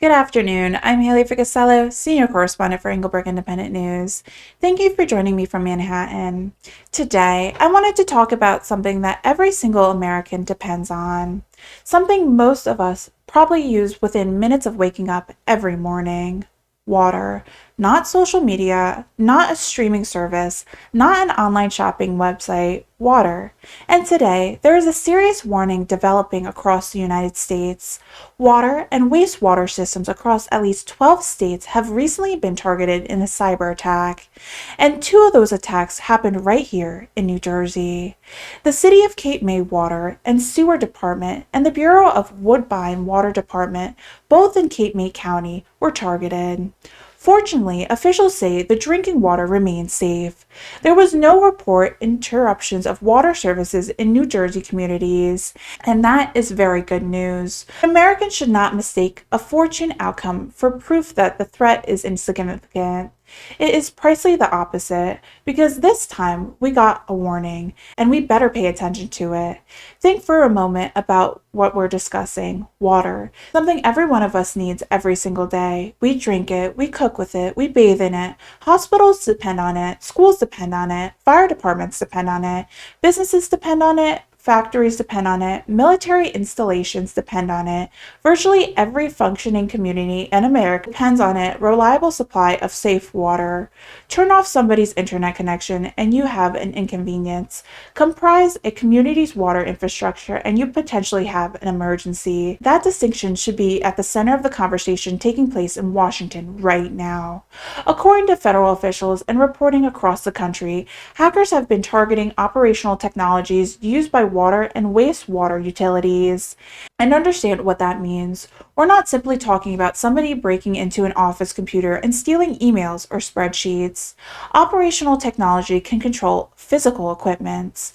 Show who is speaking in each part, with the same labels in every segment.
Speaker 1: Good afternoon. I'm Haylee Ficuciello, Senior Correspondent for Englebrook Independent News. Thank you for joining me from Manhattan. Today, I wanted to talk about something that every single American depends on, something most of us probably use within minutes of waking up every morning. Water. Not social media, not a streaming service, not an online shopping website, water. And today, there is a serious warning developing across the United States. Water and wastewater systems across at least 12 states have recently been targeted in a cyber attack. And 2 of those attacks happened right here in New Jersey. The City of Cape May Water and Sewer Department and the Bureau of Woodbine Water Department, both in Cape May County, were targeted. Fortunately, officials say the drinking water remains safe. There was no report interruptions of water services in New Jersey communities, and that is very good news. Americans should not mistake a fortune outcome for proof that the threat is insignificant. It is precisely the opposite, because this time we got a warning, and we better pay attention to it. Think for a moment about what we're discussing, water, something every one of us needs every single day. We drink it, we cook with it, we bathe in it. Hospitals depend on it, schools depend on it, fire departments depend on it, businesses depend on it, factories depend on it, military installations depend on it. Virtually every functioning community in America depends on a reliable supply of safe water. Turn off somebody's internet connection and you have an inconvenience. Comprise a community's water infrastructure and you potentially have an emergency. That distinction should be at the center of the conversation taking place in Washington right now. According to federal officials and reporting across the country, hackers have been targeting operational technologies used by water and wastewater utilities. And understand what that means. We're not simply talking about somebody breaking into an office computer and stealing emails or spreadsheets. Operational technology can control physical equipment,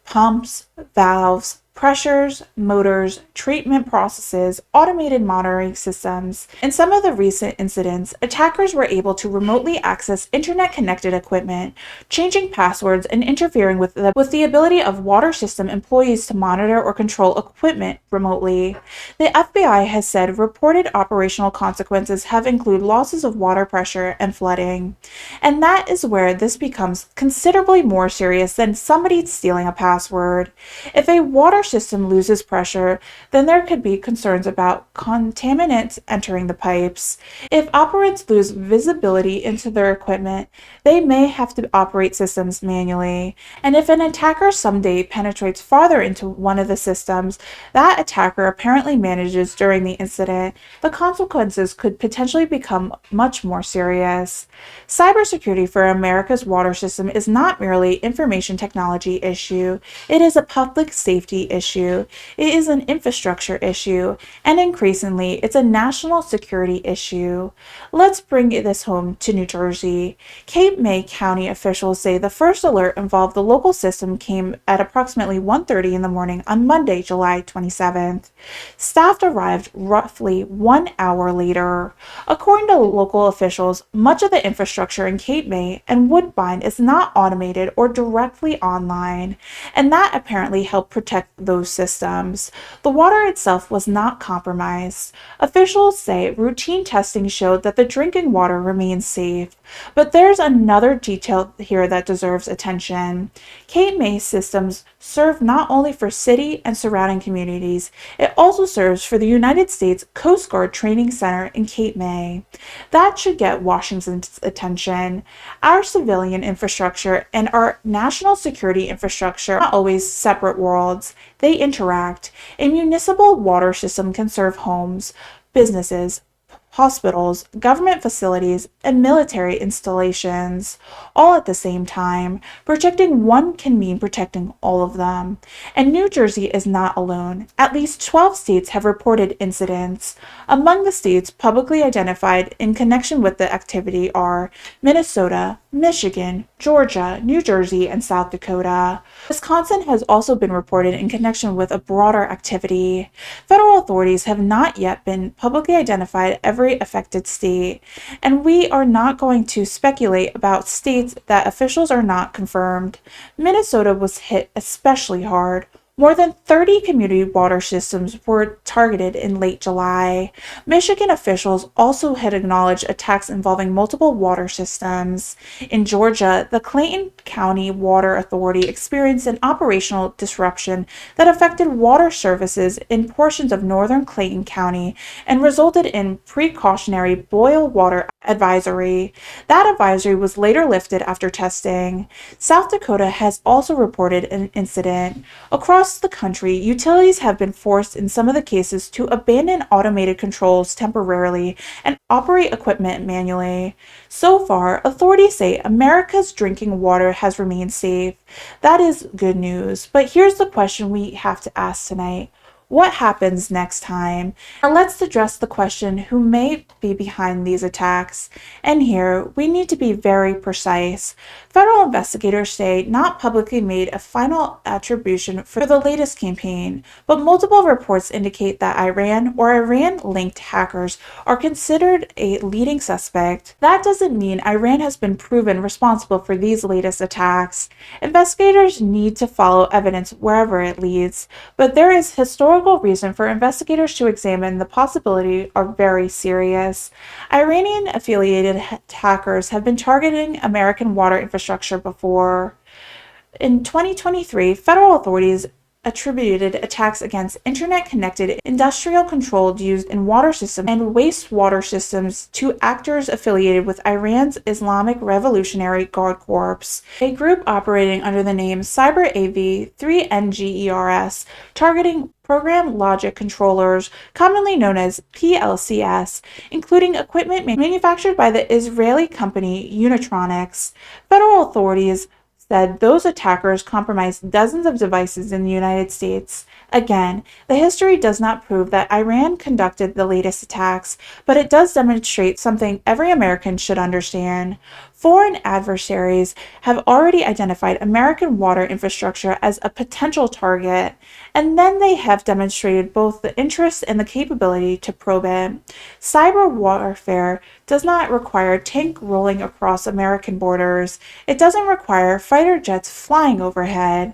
Speaker 1: pumps, valves, pressures, motors, treatment processes, automated monitoring systems. In some of the recent incidents, attackers were able to remotely access internet-connected equipment, changing passwords and interfering with the ability of water system employees to monitor or control equipment remotely. The FBI has said reported operational consequences have included losses of water pressure and flooding. And that is where this becomes considerably more serious than somebody stealing a password. If a water system loses pressure, then there could be concerns about contaminants entering the pipes. If operants lose visibility into their equipment, they may have to operate systems manually. And if an attacker someday penetrates farther into one of the systems that attacker apparently manages during the incident, the consequences could potentially become much more serious. Cybersecurity for America's water system is not merely an information technology issue. It is a public safety issue, it is an infrastructure issue, and increasingly, it's a national security issue. Let's bring this home to New Jersey. Cape May County officials say the first alert involved the local system came at approximately 1:30 in the morning on Monday, July 27th. Staff arrived roughly 1 hour later. According to local officials, much of the infrastructure in Cape May and Woodbine is not automated or directly online, and that apparently helped protect those systems. The water itself was not compromised. Officials say routine testing showed that the drinking water remains safe. But there's another detail here that deserves attention. Cape May systems serve not only for city and surrounding communities, it also serves for the United States Coast Guard Training Center in Cape May. That should get Washington's attention. Our civilian infrastructure and our national security infrastructure are not always separate worlds. They interact. A municipal water system can serve homes, businesses, hospitals, government facilities, and military installations, all at the same time. Protecting one can mean protecting all of them. And New Jersey is not alone. At least 12 states have reported incidents. Among the states publicly identified in connection with the activity are Minnesota, Michigan, Georgia, New Jersey, and South Dakota. Wisconsin has also been reported in connection with a broader activity. Federal authorities have not yet been publicly identified every affected state, and we are not going to speculate about states that officials are not confirmed. Minnesota was hit especially hard. More than 30 community water systems were targeted in late July. Michigan officials also had acknowledged attacks involving multiple water systems. In Georgia, the Clayton County Water Authority experienced an operational disruption that affected water services in portions of northern Clayton County and resulted in precautionary boil water advisory. That advisory was later lifted after testing. South Dakota has also reported an incident. Across the country, utilities have been forced in some of the cases to abandon automated controls temporarily and operate equipment manually. So far, authorities say America's drinking water has remained safe. That is good news, but here's the question we have to ask tonight. What happens next time? Now let's address the question who may be behind these attacks. And here, we need to be very precise. Federal investigators say not publicly made a final attribution for the latest campaign, but multiple reports indicate that Iran or Iran-linked hackers are considered a leading suspect. That doesn't mean Iran has been proven responsible for these latest attacks. Investigators need to follow evidence wherever it leads, but there is historical reason for investigators to examine the possibility are very serious. Iranian-affiliated hackers have been targeting American water infrastructure before. In 2023, federal authorities attributed attacks against internet-connected industrial controlled used in water systems and wastewater systems to actors affiliated with Iran's Islamic Revolutionary Guard Corps, a group operating under the name CyberaAV3NGERS, targeting program logic controllers, commonly known as PLCS, including equipment manufactured by the Israeli company Unitronics. Federal authorities said those attackers compromised dozens of devices in the United States. Again, the history does not prove that Iran conducted the latest attacks, but it does demonstrate something every American should understand. Foreign adversaries have already identified American water infrastructure as a potential target, and then they have demonstrated both the interest and the capability to probe it. Cyber warfare does not require tank rolling across American borders. It doesn't require fighter jets flying overhead.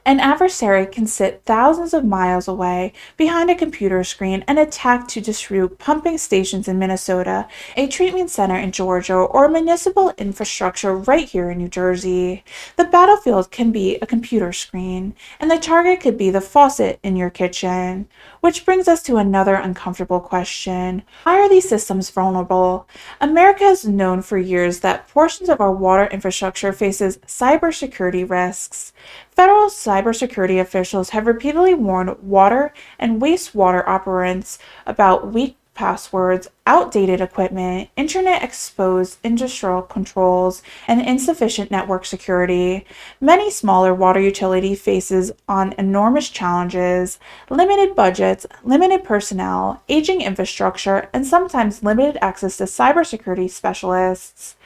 Speaker 1: An adversary can sit thousands of miles away behind a computer screen and attack to disrupt pumping stations in Minnesota, a treatment center in Georgia, or municipal infrastructure right here in New Jersey. The battlefield can be a computer screen, and the target could be the faucet in your kitchen. Which brings us to another uncomfortable question. Why are these systems vulnerable? America has known for years that portions of our water infrastructure faces cybersecurity risks. Federal cybersecurity officials have repeatedly warned water and wastewater operators about weak passwords, outdated equipment, internet-exposed industrial controls, and insufficient network security. Many smaller water utility faces on enormous challenges, limited budgets, limited personnel, aging infrastructure, and sometimes limited access to cybersecurity specialists.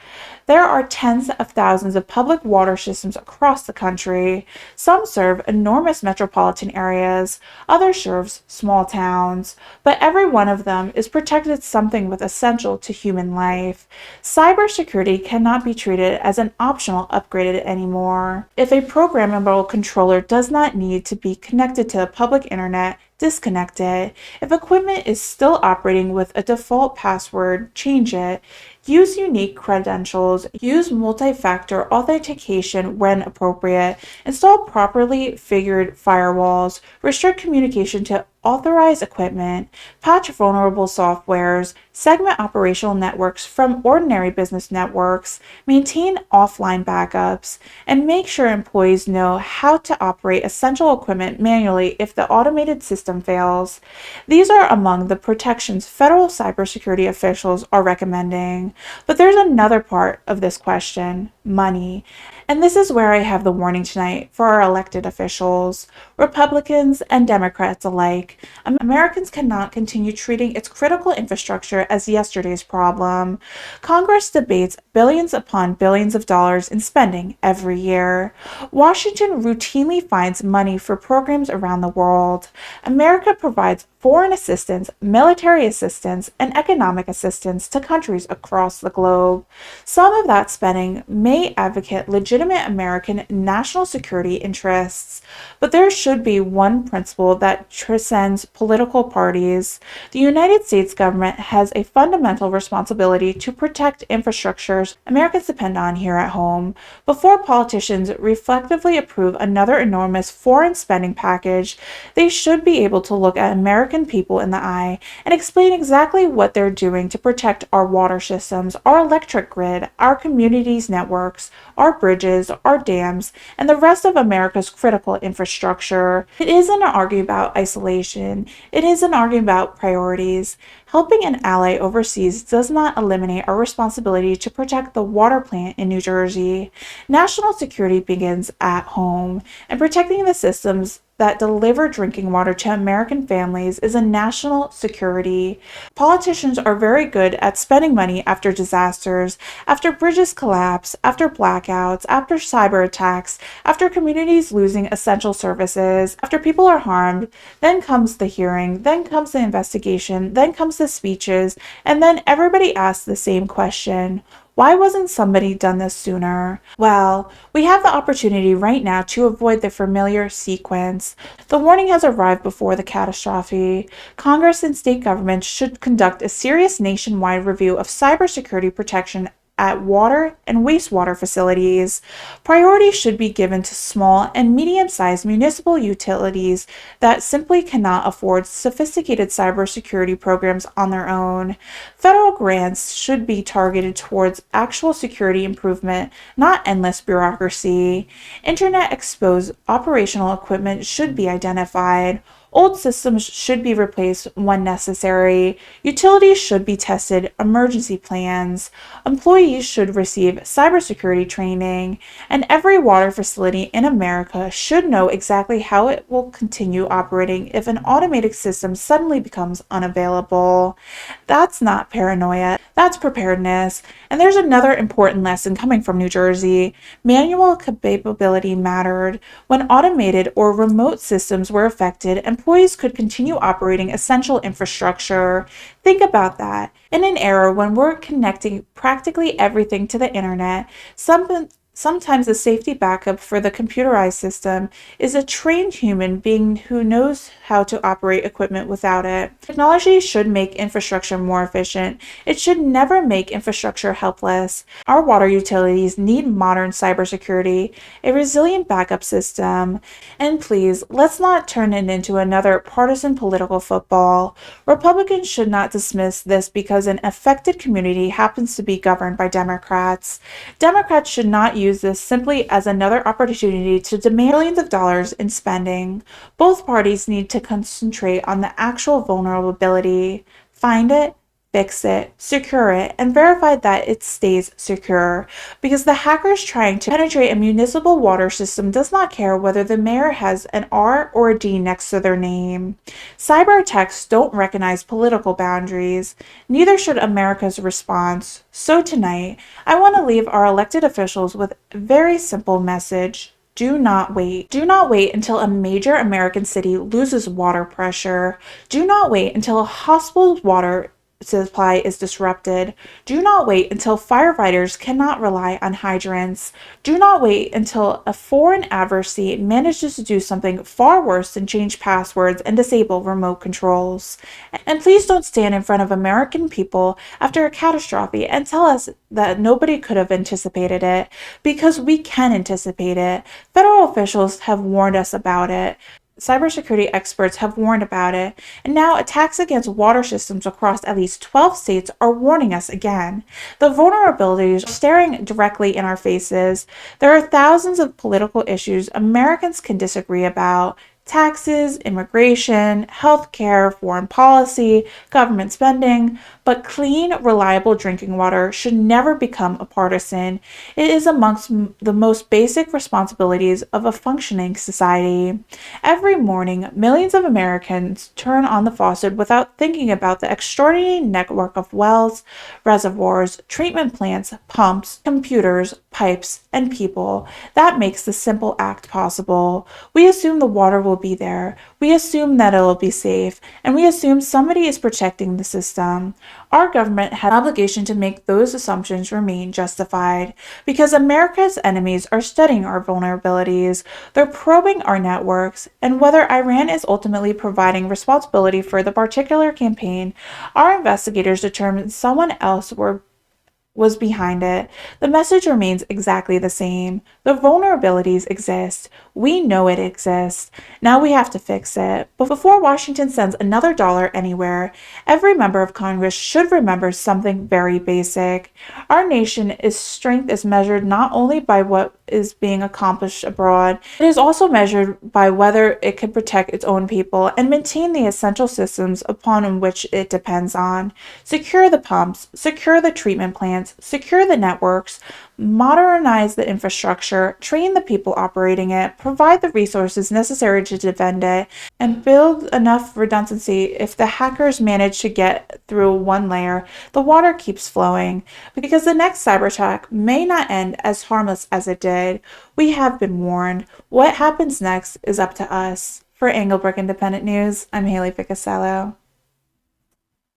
Speaker 1: There are tens of thousands of public water systems across the country. Some serve enormous metropolitan areas, others serve small towns, but every one of them is protected something with essential to human life. Cybersecurity cannot be treated as an optional upgrade anymore. If a programmable controller does not need to be connected to the public internet, disconnect it. If equipment is still operating with a default password, change it. Use unique credentials. Use multi-factor authentication when appropriate. Install properly figured firewalls. Restrict communication to authorize equipment, patch vulnerable softwares, segment operational networks from ordinary business networks, maintain offline backups, and make sure employees know how to operate essential equipment manually if the automated system fails. These are among the protections federal cybersecurity officials are recommending. But there's another part of this question: money. And this is where I have the warning tonight for our elected officials, Republicans and Democrats alike. Americans cannot continue treating its critical infrastructure as yesterday's problem. Congress debates billions upon billions of dollars in spending every year. Washington routinely finds money for programs around the world. America provides foreign assistance, military assistance, and economic assistance to countries across the globe. Some of that spending may advocate legitimate American national security interests, but there should be one principle that transcends political parties. The United States government has a fundamental responsibility to protect infrastructures Americans depend on here at home. Before politicians reflectively approve another enormous foreign spending package, they should be able to look at American people in the eye and explain exactly what they're doing to protect our water systems, our electric grid, our communities' networks, our bridges, our dams, and the rest of America's critical infrastructure. It isn't an argument about isolation. It is an argument about priorities. Helping an ally overseas does not eliminate our responsibility to protect the water plant in New Jersey. National security begins at home, and protecting the systems that deliver drinking water to American families is a national security. Politicians are very good at spending money after disasters, after bridges collapse, after blackouts, after cyber attacks, after communities losing essential services, after people are harmed. Then comes the hearing, then comes the investigation, then comes the speeches, and then everybody asks the same question: why wasn't somebody done this sooner? Well, we have the opportunity right now to avoid the familiar sequence. The warning has arrived before the catastrophe. Congress and state governments should conduct a serious nationwide review of cybersecurity protection at water and wastewater facilities. Priority should be given to small and medium-sized municipal utilities that simply cannot afford sophisticated cybersecurity programs on their own. Federal grants should be targeted towards actual security improvement, not endless bureaucracy. Internet-exposed operational equipment should be identified. Old systems should be replaced when necessary. Utilities should be tested. Emergency plans. Employees should receive cybersecurity training. And every water facility in America should know exactly how it will continue operating if an automated system suddenly becomes unavailable. That's not paranoia. That's preparedness. And there's another important lesson coming from New Jersey. Manual capability mattered. When automated or remote systems were affected, employees could continue operating essential infrastructure. Think about that. In an era when we're connecting practically everything to the internet, sometimes the safety backup for the computerized system is a trained human being who knows how to operate equipment without it. Technology should make infrastructure more efficient. It should never make infrastructure helpless. Our water utilities need modern cybersecurity, a resilient backup system. And please, let's not turn it into another partisan political football. Republicans should not dismiss this because an affected community happens to be governed by Democrats. Democrats should not use this simply as another opportunity to demand billions of dollars in spending. Both parties need to concentrate on the actual vulnerability, find it, fix it, secure it, and verify that it stays secure. Because the hackers trying to penetrate a municipal water system does not care whether the mayor has an R or a D next to their name. Cyber attacks don't recognize political boundaries. Neither should America's response. So tonight, I want to leave our elected officials with a very simple message. Do not wait. Do not wait until a major American city loses water pressure. Do not wait until a hospital's water supply is disrupted. Do not wait until firefighters cannot rely on hydrants. Do not wait until a foreign adversary manages to do something far worse than change passwords and disable remote controls. And please don't stand in front of American people after a catastrophe and tell us that nobody could have anticipated it, because we can anticipate it. Federal officials have warned us about it. cybersecurity experts have warned about it, and now attacks against water systems across at least 12 states are warning us again. The vulnerabilities are staring directly in our faces. There are thousands of political issues Americans can disagree about: taxes, immigration, healthcare, foreign policy, government spending, but clean, reliable drinking water should never become a partisan. It is amongst the most basic responsibilities of a functioning society. Every morning, millions of Americans turn on the faucet without thinking about the extraordinary network of wells, reservoirs, treatment plants, pumps, computers, pipes, and people that makes the simple act possible. We assume the water will be there, we assume that it will be safe, and we assume somebody is protecting the system. Our government has an obligation to make those assumptions remain justified, because America's enemies are studying our vulnerabilities, they're probing our networks, and whether Iran is ultimately providing responsibility for the particular campaign, our investigators determined someone else was behind it. The message remains exactly the same. The vulnerabilities exist. We know it exists. Now we have to fix it. But before Washington sends another dollar anywhere, every member of Congress should remember something very basic. Our nation's strength is measured not only by what is being accomplished abroad, it is also measured by whether it can protect its own people and maintain the essential systems upon which it depends on. Secure the pumps, secure the treatment plants, secure the networks, modernize the infrastructure, train the people operating it, provide the resources necessary to defend it, and build enough redundancy. If the hackers manage to get through one layer, the water keeps flowing, because the next cyber attack may not end as harmless as it did. We have been warned. What happens next is up to us. For Englebrook Independent News, I'm Haylee Ficuciello.